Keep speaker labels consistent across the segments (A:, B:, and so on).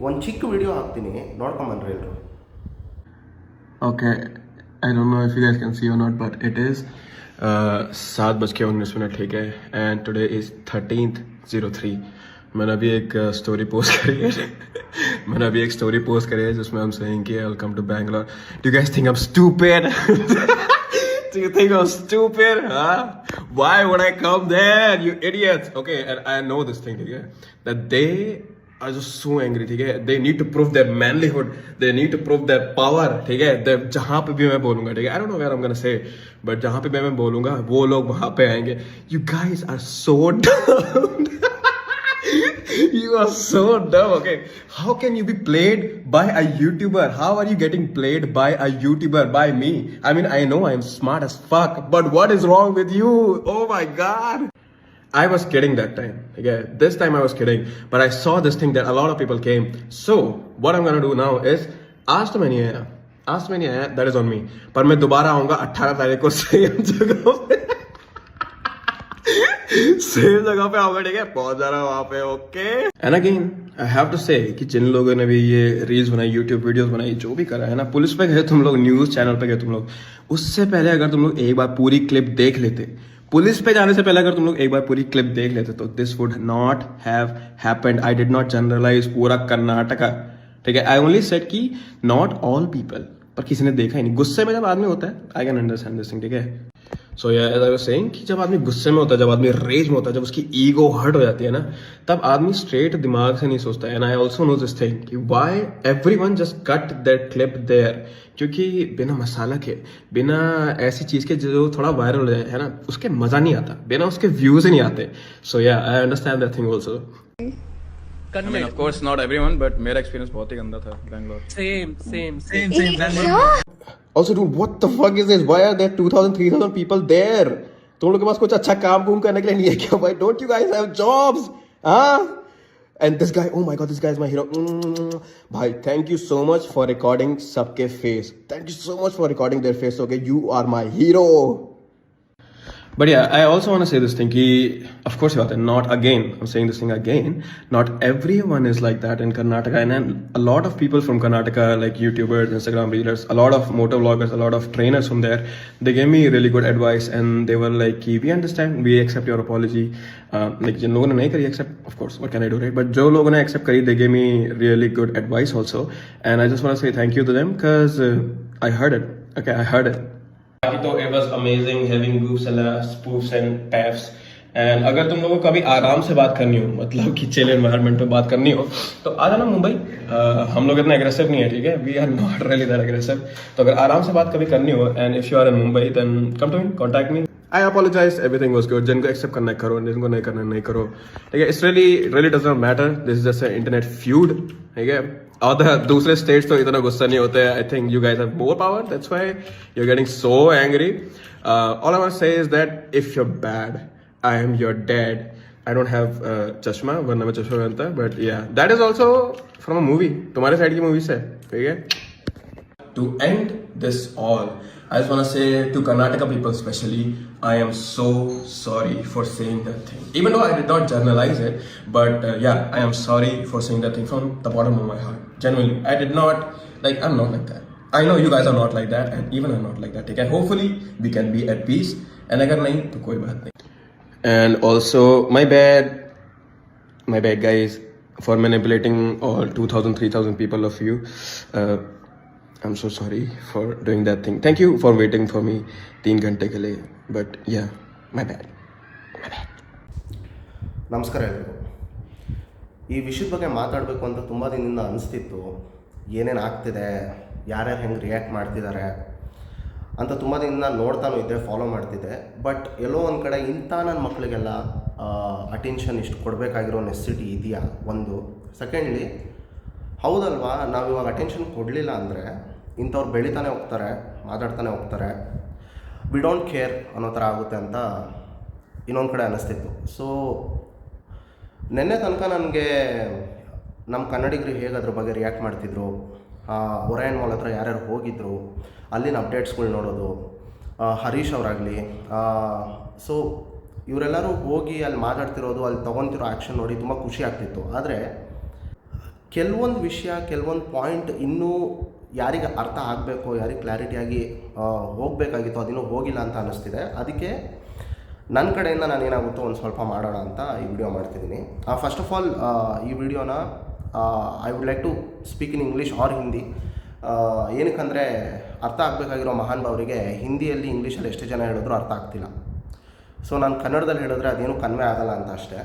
A: ಒಂದು ಚಿಕ್ಕ ವಿಡಿಯೋ ಹಾಕ್ತೀನಿ, ನೋಡ್ಕೊಂಬನ್ರಿ ಎಲ್ಲರೂ.
B: Okay, I don't know if you guys can see or not, but it is 7:19 ठीक है, and today is 13th03. मैंने अभी एक स्टोरी पोस्ट करी है जिसमें हम saying कि welcome to Bangalore. Do you guys think I'm stupid? Do you think I'm stupid? Huh? Why would I come there, you idiots? Okay, and I know this thing, ठीक है, that they are just so angry, ठीक है. They need to prove their manlyhood. They need to prove their power, ठीक है. जहाँ पे भी मैं बोलूँगा, ठीक है, I don't know where I'm gonna say, but जहाँ पे मैं बोलूँगा वो लोग वहाँ पे आएंगे. You guys are so dumb. You are so dumb. Okay, how can you be played by a YouTuber? How are you getting played by a YouTuber, by me? I mean, I know I am smart as fuck, but what is wrong with you? Oh my god. I was kidding that time. Okay, this time I was kidding, but I saw this thing that a lot of people came. So what I'm gonna do now is आज तो मैं नहीं आया, that is on me. पर मैं दोबारा आऊँगा 18 तारीख को सेम जगह पे आऊँगा, ठीक है, पहुंच जा रहा हूँ वहाँ पे. Okay, and again I have to say कि जिन लोगों ने भी ये रील्स बनाई, यूट्यूब वीडियोस बनाई, जो भी करा है ना, पुलिस पे गए तुम लोग, न्यूज चैनल पे गए तुम लोग, उससे पहले अगर तुम लोग एक बार पूरी क्लिप देख लेते, पुलिस पे जाने से पहले अगर तुम लोग एक बार पूरी क्लिप देख लेते, तो this would not have happened. I did not generalise पूरा कर्नाटका, ठीक है. आई ओनली सेड कि नॉट ऑल पीपल, पर किसी ने देखा ही नहीं. गुस्से में जब आदमी होता है, I can understand this thing, ठीक है. सो या एज आई वाज सेइंग कि जब आदमी गुस्से में होता है, जब आदमी रेज में होता है, जब उसकी ईगो हर्ट हो जाती है ना, तब आदमी स्ट्रेट दिमाग से नहीं सोचता है. And I also know this thing कि why everyone just cut that clip there, क्योंकि बिना मसाला के, बिना ऐसी चीज के जो थोड़ा वायरल हो जाए, है ना, उसके मजा नहीं आता, बिना उसके व्यूज ही नहीं आते. सो या I understand that thing also. I mean, of course not everyone, but मेरा एक्सपीरियंस बहुत ही गंदा था Bangalore.
C: Same.
B: Also, dude, what the fuck is this? Why are there 2,000-3,000 people there? तुम लोग के पास कुछ अच्छा काम करने के लिए नहीं है क्या? Why don't you guys have jobs? Huh? And this guy, oh my god, this guy is my hero. Bhai, thank you so much for recording सबके face. Thank you so much for recording their face. Okay, you are my hero. But yeah, I also want to say this thing ki, of course, not again, I'm saying this thing again, not everyone is like that in Karnataka, and a lot of people from Karnataka, like YouTubers, Instagram readers, a lot of motor vloggers, a lot of trainers from there, they gave me really good advice, and they were like ki, we understand, we accept your apology. Like जिन लोगों ने नहीं करी accept, of course, what can I do, right? But जो लोगों ने accept करी, they gave me really good advice also, and I just want to say thank you to them, because I heard it. Okay, I heard it. तो it was amazing having goofs and spoofs and paffs. And अगर तुम लोगों को कभी आराम से बात करनी हो, मतलब कि चिल एनवायरनमेंट पे बात करनी हो, तो आ जाना मुंबई. हम लोग इतना एग्रेसिव नहीं है, ठीक है, we are not really that aggressive. तो अगर आराम से बात कभी करनी हो, and if you are in Mumbai, then come to me, contact me. I apologise, everything was good. जिनको एक्सेप्ट करना है करो, जिनको नहीं करना नहीं करो, ठीक है. It's really does not matter. This is just a internet feud, ठीक है. और दूसरे स्टेट्स तो इतना गुस्सा नहीं होते. I think you guys have more power, that's why you are getting so angry. All I want to say is that if you are bad, I am your dad. I don't have चश्मा, वरना मैं चश्मा पहनता है, but yeah that is also from a movie, तुम्हारे side की movie से, ठीक है. To end this all, I just want to say to Karnataka people especially, I am so sorry for saying that thing. Even though I did not journalize it, but yeah, I am sorry for saying that thing from the bottom of my heart. Genuinely, I did not, like, I'm not like that. I know you guys are not like that, and even I'm not like that. Okay, hopefully we can be at peace. And अगर नहीं तो कोई बात नहीं. And also, my bad guys, for manipulating all 2,000-3,000 people of you. I'm so sorry for doing that thing. Thank you for waiting for me 3 घंटे के लिए. But yeah, my bad.
A: ನಮಸ್ಕಾರ ಎಲ್ಲರಿಗೂ. ಈ ವಿಷಯದ ಬಗ್ಗೆ ಮಾತಾಡಬೇಕು ಅಂತ ತುಂಬ ದಿನದಿಂದ ಅನಿಸ್ತಿತ್ತು. ಏನೇನು ಆಗ್ತಿದೆ, ಯಾರ್ಯಾರು ಹೆಂಗೆ ರಿಯಾಕ್ಟ್ ಮಾಡ್ತಿದ್ದಾರೆ ಅಂತ ತುಂಬ ದಿನದಿಂದ ನೋಡ್ತಾನೂ ಇದ್ದೆ, ಫಾಲೋ ಮಾಡ್ತಿದ್ದೆ. ಬಟ್ ಎಲ್ಲೋ ಒಂದು ಕಡೆ ಇಂಥ ನನ್ನ ಮಕ್ಕಳಿಗೆಲ್ಲ ಅಟೆನ್ಷನ್ ಇಷ್ಟು ಕೊಡಬೇಕಾಗಿರೋ ನೆಸೆಸಿಟಿ ಇದೆಯಾ ಒಂದು. ಸೆಕೆಂಡ್ಲಿ, ಹೌದಲ್ವಾ, ನಾವು ಇವಾಗ ಅಟೆನ್ಷನ್ ಕೊಡಲಿಲ್ಲ ಅಂದರೆ ಇಂಥವ್ರು ಬೆಳಿತಾನೆ ಹೋಗ್ತಾರೆ, ಮಾತಾಡ್ತಾನೆ ಹೋಗ್ತಾರೆ, ವಿ ಡೋಂಟ್ ಕೇರ್ ಅನ್ನೋ ಥರ ಆಗುತ್ತೆ ಅಂತ ಇನ್ನೊಂದು ಕಡೆ ಅನ್ನಿಸ್ತಿತ್ತು. ಸೊ ನೆನ್ನೆ ತನಕ ನನಗೆ ನಮ್ಮ ಕನ್ನಡಿಗರು ಹೇಗೆ ಅದ್ರ ಬಗ್ಗೆ ರಿಯಾಕ್ಟ್ ಮಾಡ್ತಿದ್ರು, ಒರೈನ್ ಮಾಲ್ ಹತ್ರ ಯಾರ್ಯಾರು ಹೋಗಿದ್ರು, ಅಲ್ಲಿನ ಅಪ್ಡೇಟ್ಸ್ಗಳು ನೋಡೋದು, ಹರೀಶ್ ಅವರಾಗಲಿ, ಸೊ ಇವರೆಲ್ಲರೂ ಹೋಗಿ ಅಲ್ಲಿ ಮಾತಾಡ್ತಿರೋದು, ಅಲ್ಲಿ ತೊಗೊತಿರೋ ಆ್ಯಕ್ಷನ್ ನೋಡಿ ತುಂಬ ಖುಷಿ ಆಗ್ತಿತ್ತು. ಆದರೆ ಕೆಲವೊಂದು ವಿಷಯ ಕೆಲವೊಂದು ಪಾಯಿಂಟ್ ಇನ್ನೂ ಯಾರಿಗೆ ಅರ್ಥ ಆಗಬೇಕು, ಯಾರಿಗೆ ಕ್ಲಾರಿಟಿಯಾಗಿ ಹೋಗಬೇಕಾಗಿತ್ತು ಅದಿನ್ನೂ ಹೋಗಿಲ್ಲ ಅಂತ ಅನ್ನಿಸ್ತಿದೆ. ಅದಕ್ಕೆ ನನ್ನ ಕಡೆಯಿಂದ ನಾನು ಏನಾಗುತ್ತೋ ಒಂದು ಸ್ವಲ್ಪ ಮಾಡೋಣ ಅಂತ ಈ ವಿಡಿಯೋ ಮಾಡ್ತಿದ್ದೀನಿ. ಫಸ್ಟ್ ಆಫ್ ಆಲ್ ಈ ವಿಡಿಯೋನ I would like to speak in English or Hindi. ಏನಕ್ಕಂದರೆ ಅರ್ಥ ಆಗಬೇಕಾಗಿರೋ ಮಹಾನ್ ಭಾವರಿಗೆ ಹಿಂದಿಯಲ್ಲಿ ಇಂಗ್ಲೀಷಲ್ಲಿ ಎಷ್ಟು ಜನ ಹೇಳಿದ್ರು ಅರ್ಥ ಆಗ್ತಿಲ್ಲ. ಸೊ ನಾನು ಕನ್ನಡದಲ್ಲಿ ಹೇಳಿದ್ರೆ ಅದೇನು ಕನ್ವೆ ಆಗಲ್ಲ ಅಂತ ಅಷ್ಟೇ.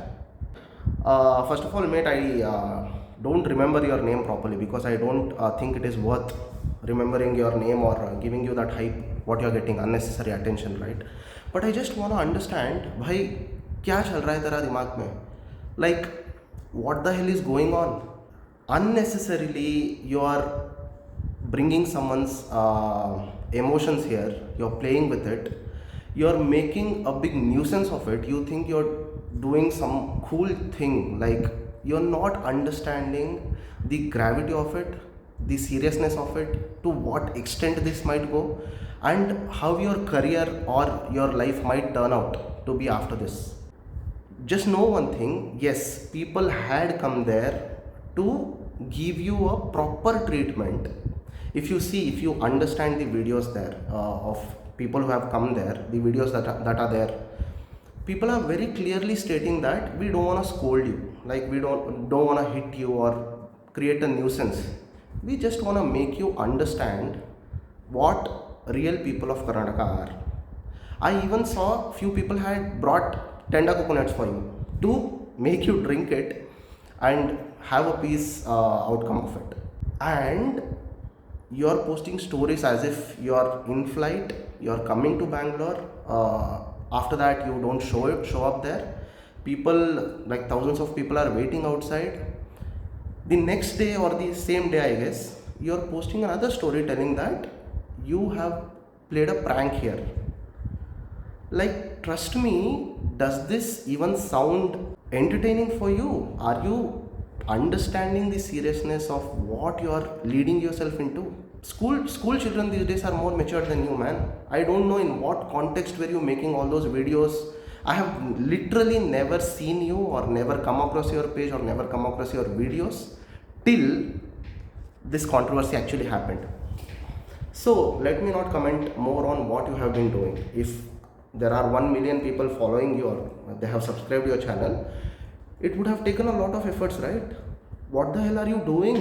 A: First of all mate, I don't remember your name properly because I don't think it is worth remembering your name or giving you that hype what you are getting, unnecessary attention, right? But I just want to understand भाई क्या चल रहा है तेरा दिमाग में, like what the hell is going on? Unnecessarily you are bringing someone's emotions here, you are playing with it, you are making a big nuisance of it. You think you're doing some cool thing, like you're not understanding the gravity of it, the seriousness of it, to what extent this might go, and how your career or your life might turn out to be after this. Just know one thing, yes, people had come there to give you a proper treatment. If you see, if you understand the videos there of people who have come there, the videos that are there, people are very clearly stating that we don't want to scold you, like we don't want to hit you or create a nuisance. We just want to make you understand what real people of Karnataka are. I even saw few people had brought tenda coconuts for you to make you drink it and have a peace outcome of it. And you are posting stories as if you are in flight, you are coming to Bangalore. After that you don't show up there. People, like thousands of people, are waiting outside. The next day or the same day, I guess, you are posting another story telling that you have played a prank here. Like, trust me, does this even sound entertaining for you? Are you understanding the seriousness of what you are leading yourself into? School children these days are more mature than you, man. I don't know in what context were you making all those videos. I have literally never seen you or never come across your page or never come across your videos till this controversy actually happened. So let me not comment more on what you have been doing. If there are 1 million people following you or they have subscribed to your channel, it would have taken a lot of efforts, right? What the hell are you doing?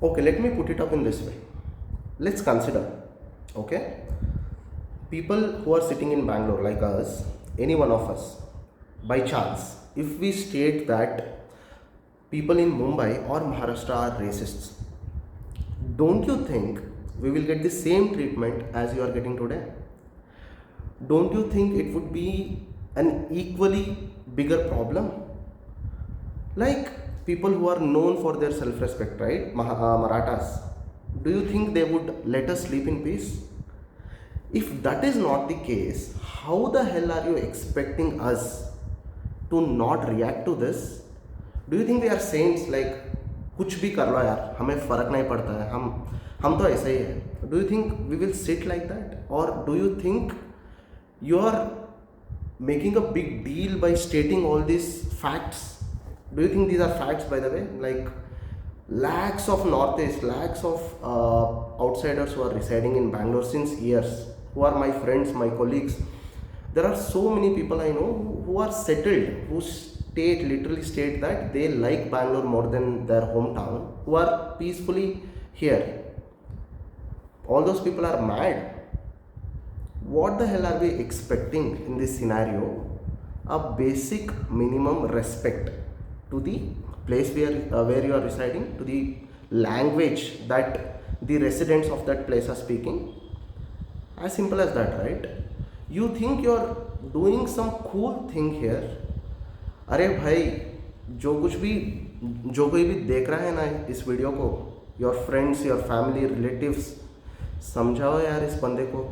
A: Okay, let me put it up in this way. Let's consider, okay, people who are sitting in Bangalore like us, any one of us, by chance, if we state that people in Mumbai or Maharashtra are racists, don't you think we will get the same treatment as you are getting today? Don't you think it would be an equally bigger problem? Like people who are known for their self-respect, right? Marathas, do you think they would let us sleep in peace? If that is not the case, how the hell are you expecting us to not react to this? Do you think we are saints, like कुछ भी कर लो यार, हमें फ़र्क नहीं पड़ता है, हम तो ऐसे ही है? Do you think we will sit like that? Or do you think you are making a big deal by stating all these facts? Do you think these are facts, by the way? Like lakhs of Northeast, lakhs of outsiders who are residing in Bangalore since years, who are my friends, my colleagues. There are so many people I know who are settled, who literally state that they like Bangalore more than their hometown, who are peacefully here. All those people are mad. What the hell are we expecting in this scenario? A basic minimum respect to the place where you are residing, to the language that the residents of that place are speaking. As simple as that, right? You think you are doing some cool thing here. अरे भाई, जो कोई भी देख रहा है ना इस वीडियो को, your friends, your family, relatives, समझाओ यार इस बंदे को,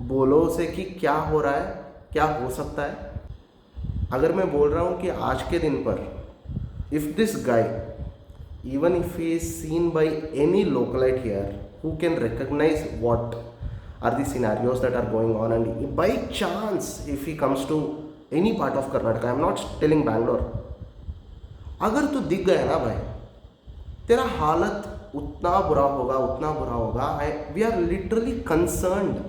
A: बोलो उसे कि क्या हो रहा है, क्या हो सकता है. अगर मैं बोल रहा हूँ कि आज के दिन पर if this guy, even if he is seen by any localite here who can recognize what are the scenarios that are going on, and by chance if he comes to any part of Karnataka, I am not telling Bangalore, अगर तू दिख गया ना भाई, तेरा हालत उतना बुरा होगा. We are literally concerned,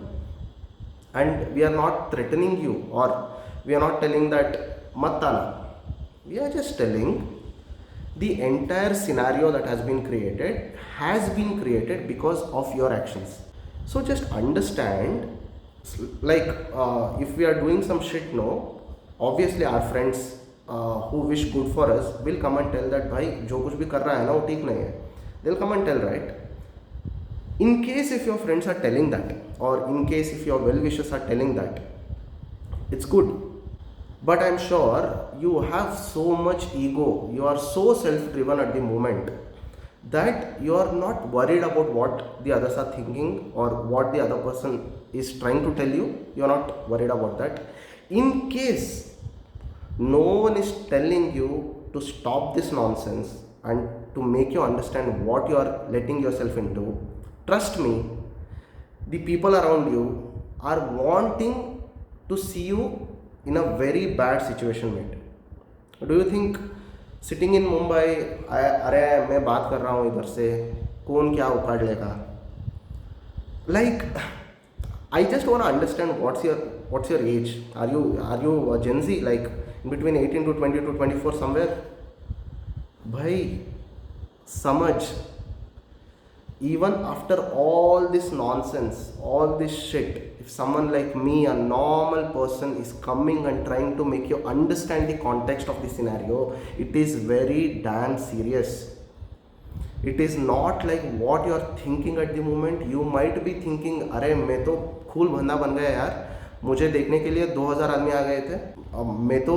A: and we are not threatening you, or we are not telling that mat आना. We are just telling the entire scenario that has been created because of your actions. So just understand, like if we are doing some shit, no, obviously our friends who wish good for us will come and tell that भाई जो कुछ भी कर रहा है ना वो ठीक नहीं है. They'll come and tell, right? In case if your friends are telling that, or in case if your well wishers are telling that, it's good. But I'm sure you have so much ego, you are so self driven at the moment, that you are not worried about what the others are thinking or what the other person is trying to tell you. You are not worried about that. In case no one is telling you to stop this nonsense and to make you understand what you are letting yourself into, trust me, the people around you are wanting to see you in a very bad situation, mate. Do you think sitting in Mumbai, अरे मैं बात कर रहा हूँ इधर से, कौन क्या उखाड़ लेगा? Like, I just want to understand what's your age? Are you a Gen Z, like in between 18 to 20 to 24 somewhere? भाई समझ, even after all this nonsense, all this shit, if someone like me, a normal person, is coming and trying to make you understand the context of the scenario, it is very damn serious. It is not like what you are thinking at the moment. You might be thinking, अरे मैं तो खूल बंदा बन गया यार, मुझे देखने के लिए 2000 आदमी आ गए थे, मैं तो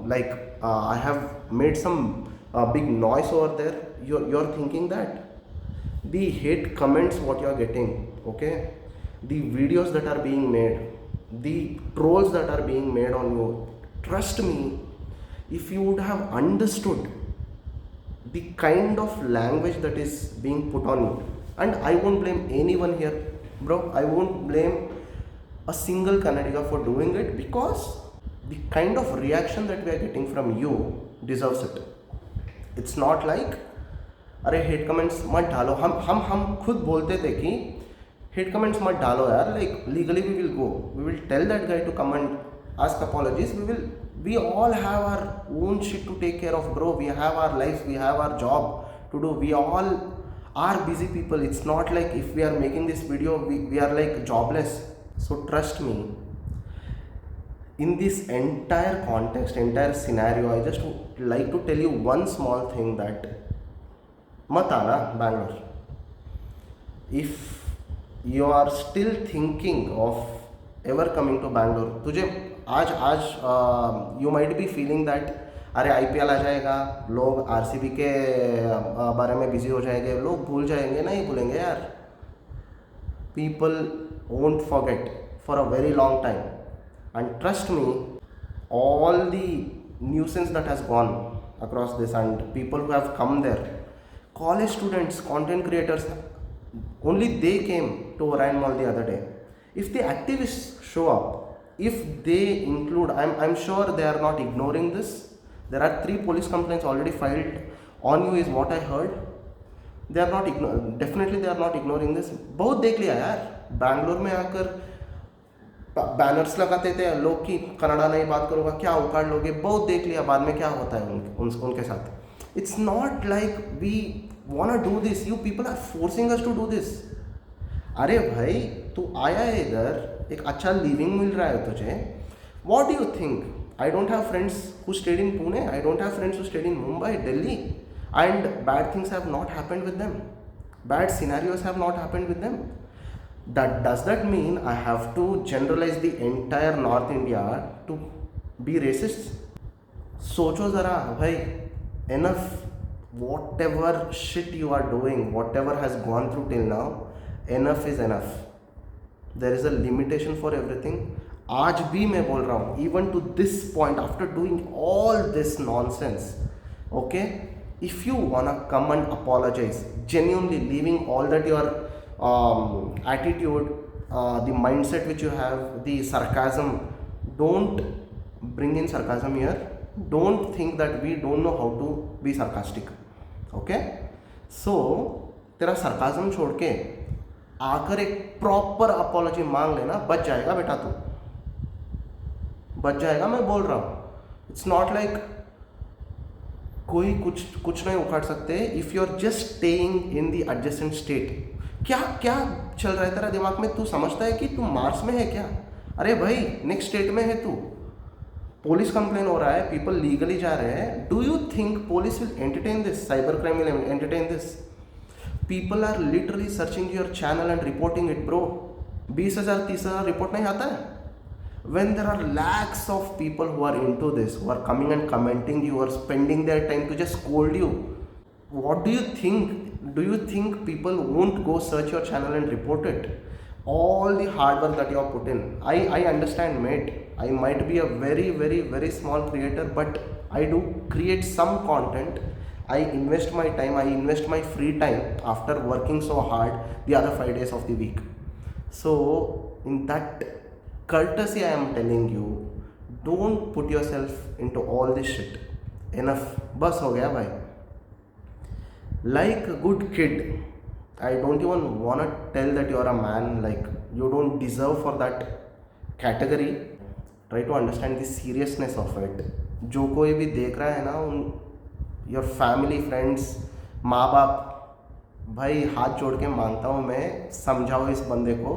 A: like I have made some big noise over there. You're thinking that. The hate comments what you are getting, okay, the videos that are being made, the trolls that are being made on you, trust me, if you would have understood the kind of language that is being put on you, and I won't blame anyone here, bro, I won't blame a single Kannadiga for doing it, because the kind of reaction that we are getting from you deserves it. It's not like अरे hate comments मत डालो. हम खुद बोलते थे कि hate comments मत डालो यार, like legally we will tell that guy to come and ask apologies. we all have our own shit to take care of, bro. We have our life, we have our job to do. We all are busy people. It's not like if we are making this video we are like jobless. So trust me, in this entire context, entire scenario, I just like to tell you one small thing, that मत आना Bangalore. If you are still thinking of ever coming to Bangalore, तुझे आज you might be feeling that अरे IPL आ जाएगा, लोग RCB के बारे में बिजी हो जाएंगे, लोग भूल जाएंगे. नहीं भूलेंगे यार. People won't forget for a very long time. And trust me, all the nuisance that has gone across this, and people who have come there, college students, content creators, only they came to Orion Mall the other day. If the activists show up, if they include, I'm sure they are not ignoring this. There are 3 police complaints already filed on you is what I heard. They are not definitely they are not ignoring this. बहुत देख लिया यार, बैंगलोर में आकर banners लगाते थे लोग कि कन्नड़ा नहीं बात करूँगा, क्या उखाड़ लोगे. बहुत देख लिया, बाद में क्या होता है उनके साथ. It's not like we wanna do this. You people are forcing us to do this. अरे भाई तू आया है इधर, एक अच्छा लिविंग मिल रहा है तुझे. What do you think? I don't have friends who stayed in Pune. I don't have friends who stayed in Mumbai, Delhi, and bad things have not happened with them. Bad scenarios have not happened with them. Does that mean I have to generalize the entire North India to be racist? सोचो ज़रा भाई. Enough. Whatever shit you are doing, whatever has gone through till now, enough is enough. There is a limitation for everything. आज भी मैं बोल रहा हूँ, even to this point, after doing all this nonsense, okay, if you wanna come and apologize, genuinely leaving all that your attitude, the mindset which you have, the sarcasm, don't bring in sarcasm here. Don't think that we don't know how to be sarcastic, okay? सो तेरा sarcasm छोड़ के आकर एक proper apology मांग लेना, बच जाएगा बेटा तू, बच जाएगा, मैं बोल रहा हूँ। इट्स नॉट लाइक कोई कुछ नहीं उखाड़ सकते if you are just staying in the adjacent state. क्या क्या चल रहा है तेरा दिमाग में? तू समझता है कि तू मार्स में है क्या? अरे भाई नेक्स्ट स्टेट में है तू, पुलिस कंप्लेन हो रहा है, पीपल लीगली जा रहे हैं। Do you think police will entertain this? Cyber crime will entertain this? People are literally searching your channel and reporting it bro. 20,000 30,000 report नहीं आता है? When there are lakhs of people who are into this, who are coming and commenting you, are spending their time to just scold you, what do you think? Do you think people won't go search your channel and report it? All the hard work that you have put in, I understand, mate. I might be a very small creator, but I do create some content. I invest my time, I invest my free time after working so hard the other 5 days of the week. So in that courtesy I am telling you, don't put yourself into all this shit. Enough, बस हो गया भाई. Like a good kid, I don't even wanna tell that you are a man, like you don't deserve for that category. Try to understand the seriousness of it. जो कोई भी देख रहा है ना, उन योर फैमिली फ्रेंड्स, माँ बाप, भाई हाथ जोड़ के मांगता हूँ मैं, समझाओ इस बंदे को.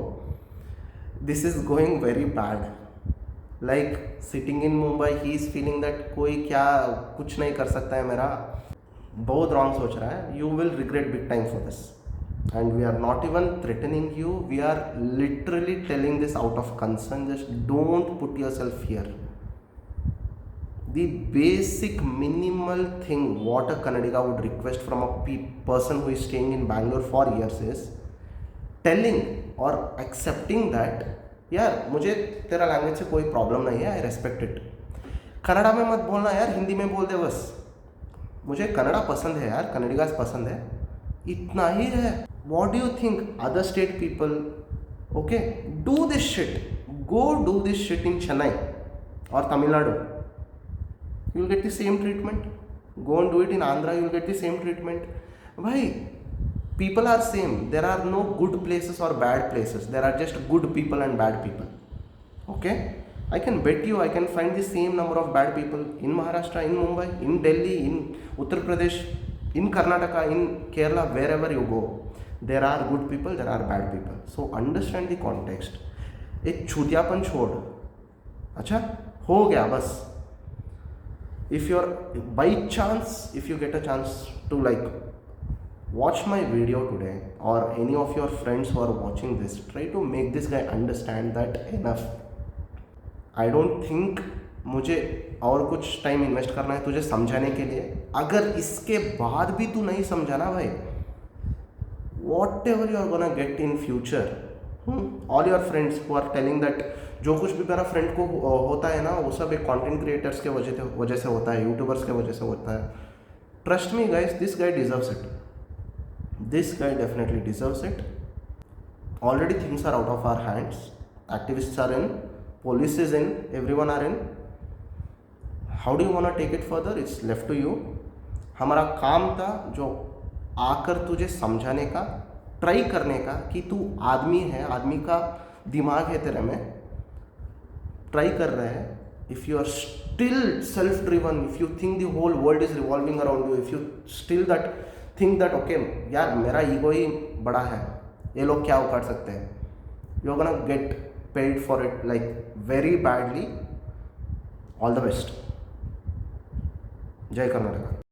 A: This is going very bad. Like sitting in Mumbai, he is feeling that कोई क्या कुछ नहीं कर सकता है मेरा. बहुत रॉन्ग सोच रहा है. You will regret big time for this. And we are not even threatening you. We are literally telling this out of concern. Just don't put yourself here. The basic minimal thing what a Kannadiga would request from a person who is staying in Bangalore for years is telling और accepting that यार मुझे तेरा language से कोई problem नहीं है, आई respect it. Kannada में मत बोलना यार, हिंदी में बोल दे बस. मुझे कन्नड़ा पसंद है यार, कन्नडिगास पसंद है, इतना ही है. What do you think other state people? Okay, do this shit, go do this shit in Chennai और Tamil Nadu, you will get the same treatment. Go and do it in Andhra, you will get the same treatment. भाई people are same. There are no good places or bad places. There are just good people and bad people. Okay, I can bet you I can find the same number of bad people in Maharashtra, in Mumbai, in Delhi, in Uttar Pradesh, in Karnataka, in Kerala, wherever you go. There are good people, there are bad people. So understand the context. एक छूतियापन छोड़. अच्छा हो गया बस. If you're by chance, if you get a chance to like watch my video today, or any of your friends who are watching this, try to make this guy understand that enough. I don't think मुझे और कुछ time invest करना है तुझे समझाने के लिए. अगर इसके बाद भी तू नहीं समझा ना भाई, whatever you are gonna get in future. All your friends who are telling that जो कुछ भी मेरा फ्रेंड को होता है ना, वो सब एक कंटेंट क्रिएटर्स के वजह से होता है, यूट्यूबर्स के वजह से होता है. Trust me guys, this guy deserves it. This guy definitely deserves it. Already things are out of our hands. Activists are in, police is in, everyone are in. How do you want to take it further? It's left to you. हमारा काम था जो आकर तुझे समझाने का, try करने का कि तू आदमी है, आदमी का दिमाग है तेरे में, ट्राई कर रहे हैं. If you are still self-driven, if you think the whole world is revolving around you, if you still think that okay यार मेरा ईगो ही बड़ा है, ये लोग क्या उखाड़ सकते हैं, you are gonna get paid for it like very badly. All the best. जय कर्नाटका.